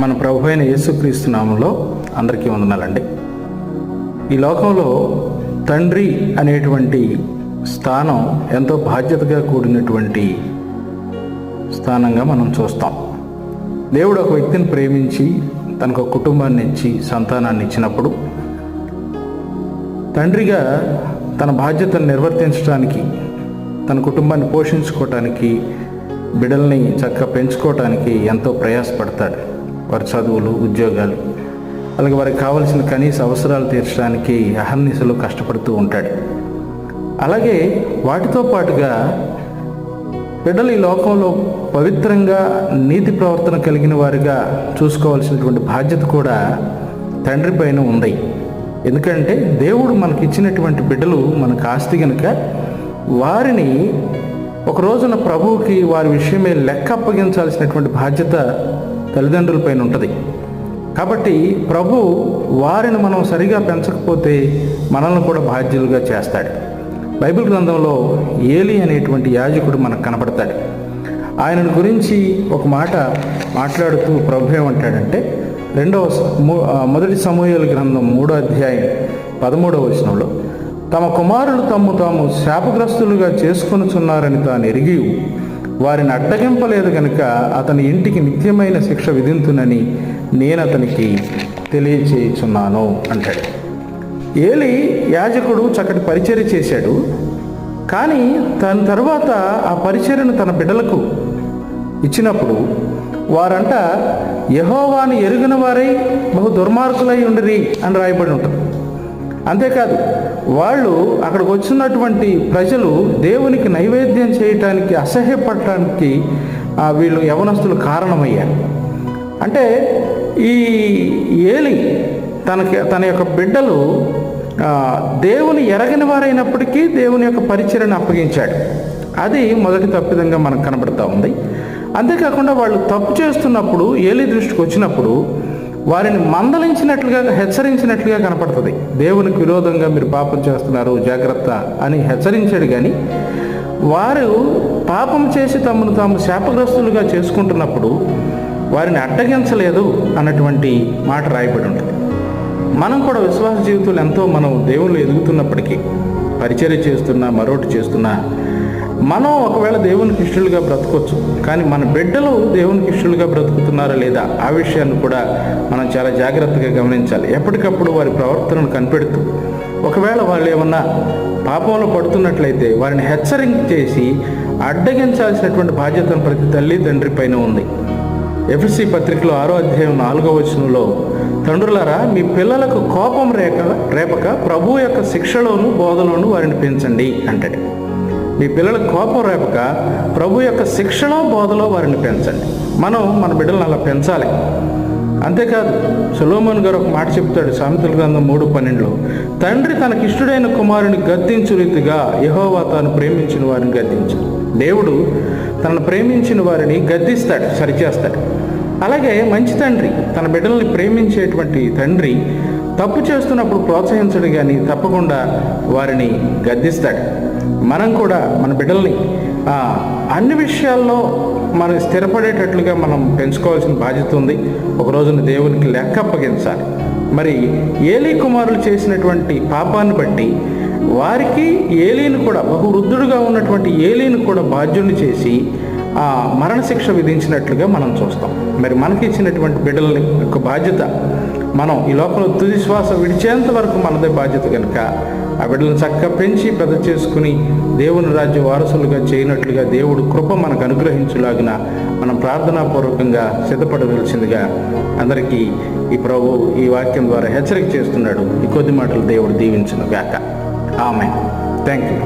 మన ప్రభు అయిన యేసుక్రీస్తు నామంలో అందరికీ వందనాలండి. ఈ లోకంలో తండ్రి అనేటువంటి స్థానం ఎంతో బాధ్యతగా కూడినటువంటి స్థానంగా మనం చూస్తాం. దేవుడు ఒక వ్యక్తిని ప్రేమించి తనకు ఒక కుటుంబాన్ని ఇచ్చి సంతానాన్ని ఇచ్చినప్పుడు తండ్రిగా తన బాధ్యతను నిర్వర్తించడానికి, తన కుటుంబాన్ని పోషించుకోవటానికి, బిడ్డల్ని చక్కగా పెంచుకోవటానికి ఎంతో ప్రయాసపడతాడు. వారి చదువులు, ఉద్యోగాలు, అలాగే వారికి కావలసిన కనీస అవసరాలు తీర్చడానికి అహర్నిశలు కష్టపడుతూ ఉంటాడు. అలాగే వాటితో పాటుగా బిడ్డలు ఈ లోకంలో పవిత్రంగా నీతి ప్రవర్తన కలిగిన వారిగా చూసుకోవాల్సినటువంటి బాధ్యత కూడా తండ్రి పైన ఉంది. ఎందుకంటే దేవుడు మనకిచ్చినటువంటి బిడ్డలు మనకు ఆస్తి కనుక వారిని ఒక రోజున ప్రభువుకి వారి విషయమే లెక్క అప్పగించాల్సినటువంటి బాధ్యత తల్లిదండ్రులపైన ఉంటుంది. కాబట్టి ప్రభు వారిని మనం సరిగా పెంచకపోతే మనల్ని కూడా బాధ్యులుగా చేస్తాడు. బైబిల్ గ్రంథంలో ఏలీ అనేటువంటి యాజకుడు మనకు కనపడతాడు. ఆయనను గురించి ఒక మాట మాట్లాడుతూ ప్రభు ఏమంటాడంటే, మొదటి సమూయేలు గ్రంథం 3వ అధ్యాయం 13వ వచనంలో, తమ కుమారులు తాము శాపగ్రస్తులుగా చేసుకొనుచున్నారని తాను ఎరిగి వారిని అడ్డగింపలేదు కనుక అతని ఇంటికి నిత్యమైన శిక్ష విధింతునని నేను అతనికి తెలియచేయుచున్నాను అంటాడు. ఏలీ యాజకుడు చక్కటి పరిచర్య చేశాడు. కానీ తన తర్వాత ఆ పరిచర్యను తన బిడ్డలకు ఇచ్చినప్పుడు వారంట యెహోవాను ఎరుగిన వారై బహు దుర్మార్గులై ఉండిరి అని రాయబడి ఉంటుంది. అంతేకాదు, వాళ్ళు అక్కడికి వచ్చినటువంటి ప్రజలు దేవునికి నైవేద్యం చేయటానికి, అసహ్యపడటానికి వీళ్ళు యవనస్తులు కారణమయ్యారు. అంటే ఈ ఏలీ తన యొక్క బిడ్డలు దేవుని ఎరగని వారైనప్పటికీ దేవుని యొక్క పరిచర్యను అప్పగించాడు. అది మొదటి తప్పిదంగా మనకు కనబడుతూ ఉంది. అంతేకాకుండా వాళ్ళు తప్పు చేస్తున్నప్పుడు ఏలీ దృష్టికి వచ్చినప్పుడు వారిని మందలించినట్లుగా, హెచ్చరించినట్లుగా కనపడుతుంది. దేవునికి విరోధంగా మీరు పాపం చేస్తున్నారు, జాగ్రత్త అని హెచ్చరించాడు. కానీ వారు పాపం చేసి తాము శాపగ్రస్తులుగా చేసుకుంటున్నప్పుడు వారిని అడ్డగించలేదు అన్నటువంటి మాట రాయబడి ఉంటుంది. మనం కూడా విశ్వాస జీవితంలో ఎంతో మనం దేవుళ్ళు ఎదుగుతున్నప్పటికీ, పరిచర్య చేస్తున్నా, మరొకటి చేస్తున్నా, మనం ఒకవేళ దేవునికి ఇష్టలుగా బ్రతకొచ్చు. కానీ మన బిడ్డలు దేవునికి ఇష్టలుగా బ్రతుకుతున్నారా లేదా ఆ విషయాన్ని కూడా మనం చాలా జాగ్రత్తగా గమనించాలి. ఎప్పటికప్పుడు వారి ప్రవర్తనను కనిపెడుతూ, ఒకవేళ వాళ్ళు ఏమన్నా పాపంలో పడుతున్నట్లయితే వారిని హెచ్చరిక చేసి అడ్డగించాల్సినటువంటి బాధ్యతను ప్రతి తల్లి తండ్రి పైన ఉంది. ఎఫెసీ పత్రికలో 6వ అధ్యాయం 4వ వచనంలో, తండ్రులారా మీ పిల్లలకు కోపం రేపక ప్రభు యొక్క శిక్షలోను బోధలోను వారిని పెంచండి అంటాడు. మీ పిల్లలకు కోపం రేపక ప్రభు యొక్క శిక్షలో బోధలో వారిని పెంచండి. మనం మన బిడ్డలను అలా పెంచాలి. అంతేకాదు, సొలొమోను గారు ఒక మాట చెప్తాడు సామెతల గ్రంథం 3:12లో, తండ్రి తనకిష్టుడైన కుమారుని గద్దించు రీతిగా యెహోవా తాను ప్రేమించిన వారిని గద్దించు. దేవుడు తనను ప్రేమించిన వారిని గద్దిస్తాడు, సరిచేస్తాడు. అలాగే మంచి తండ్రి, తన బిడ్డల్ని ప్రేమించేటువంటి తండ్రి తప్పు చేస్తున్నప్పుడు ప్రోత్సహించడు, కానీ తప్పకుండా వారిని గద్దిస్తాడు. మనం కూడా మన బిడ్డల్ని అన్ని విషయాల్లో మనం స్థిరపడేటట్లుగా మనం పెంచుకోవాల్సిన బాధ్యత ఉంది. ఒక రోజున దేవునికి లెక్క అప్పగించాలి. మరి ఏలీ కుమారులు చేసినటువంటి పాపాన్ని బట్టి వారికి ఏలీని కూడా, బహువృద్ధుడుగా ఉన్నటువంటి ఏలీని కూడా బాధ్యుని చేసి మరణశిక్ష విధించినట్లుగా మనం చూస్తాం. మరి మనకి ఇచ్చినటువంటి బిడ్డల యొక్క బాధ్యత, మనం ఈ లోపల తుది శ్వాస విడిచేంత వరకు మనదే బాధ్యత కనుక ఆ బిడ్డలను చక్కగా పెంచి పెద్ద చేసుకుని దేవుని రాజ్య వారసులుగా చేయనట్లుగా దేవుడు కృప మనకు అనుగ్రహించులాగిన మనం ప్రార్థనాపూర్వకంగా సిద్ధపడవలసిందిగా అందరికీ ఈ ప్రభు ఈ వాక్యం ద్వారా హెచ్చరిక చేస్తున్నాడు. ఈ కొద్ది మాటలు దేవుడు దీవించును గాక. ఆమేన్. Thank you.